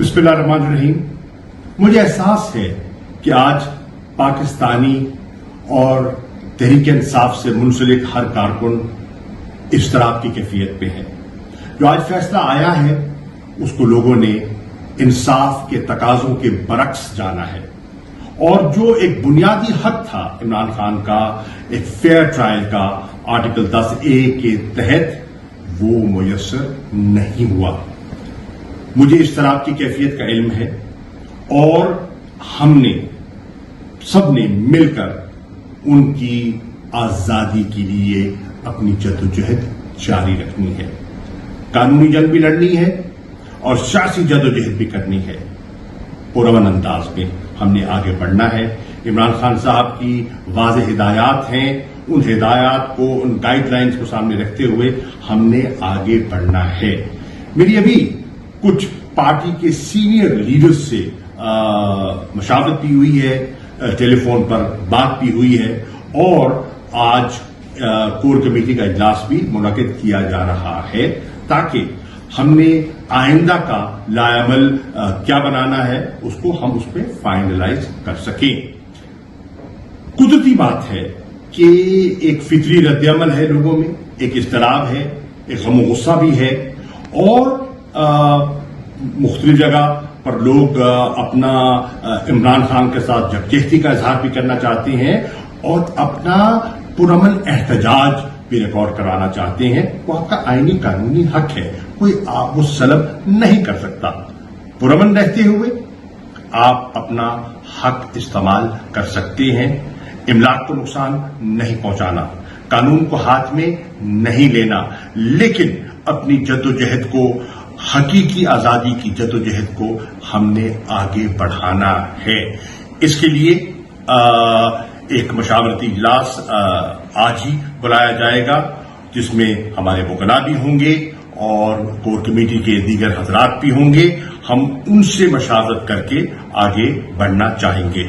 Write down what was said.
बिस्मिल्लाहिर्रहमानिर्रहीम। मुझे एहसास है कि आज पाकिस्तानी और तहरीक इंसाफ से मुंसलिक हर कारकुन इज़्तिराब की कैफियत पे है। जो आज फैसला आया है उसको लोगों ने इंसाफ के तकाजों के बरक्स जाना है और जो एक बुनियादी हक था इमरान खान का एक फेयर ट्रायल का आर्टिकल 10A के तहत वो मुयस्सर नहीं हुआ। मुझे इज़्तिराब की कैफियत का इल्म है और हमने सबने मिलकर उनकी आजादी के लिए अपनी जद्दोजहद जारी रखनी है। कानूनी जंग भी लड़नी है और सियासी जद्दोजहद भी करनी है। पुरअमन अंदाज में हमने आगे बढ़ना है। इमरान खान साहब की वाज़ेह हिदायत हैं, उन हिदायत को, उन गाइडलाइंस को सामने रखते हुए हमने आगे बढ़ना है। मेरी अभी कुछ पार्टी के सीनियर लीडर्स से मशावरत भी हुई है, टेलीफोन पर बात भी हुई है और आज कोर कमेटी का इजलास भी मुनक्किद किया जा रहा है ताकि हमने आइंदा का लाएमल क्या बनाना है उसको हम उस पर फाइनलाइज कर सकें। कुदरती बात है कि एक फितरी रद्दअमल है लोगों में, एक इज़्तिराब है, एक गम गुस्सा भी है और मुख्तलिफ जगह पर लोग अपना इमरान खान के साथ यकजहती का इजहार भी करना चाहते हैं और अपना पुरअमन एहतजाज भी रिकॉर्ड कराना चाहते हैं। वो आपका आईनी कानूनी हक है, कोई आप वो सलब नहीं कर सकता। पुरअमन रहते हुए आप अपना हक इस्तेमाल कर सकते हैं। इमलाक को नुकसान नहीं पहुंचाना, कानून को हाथ में नहीं लेना, लेकिन अपनी जद्दोजहद को, हकीकी आजादी की जद्दोजहद को हमने आगे बढ़ाना है। इसके लिए एक मशावरती इजलास आज ही बुलाया जाएगा जिसमें हमारे वकला भी होंगे और कोर कमेटी के दीगर हजरात भी होंगे। हम उनसे मशावरत करके आगे बढ़ना चाहेंगे।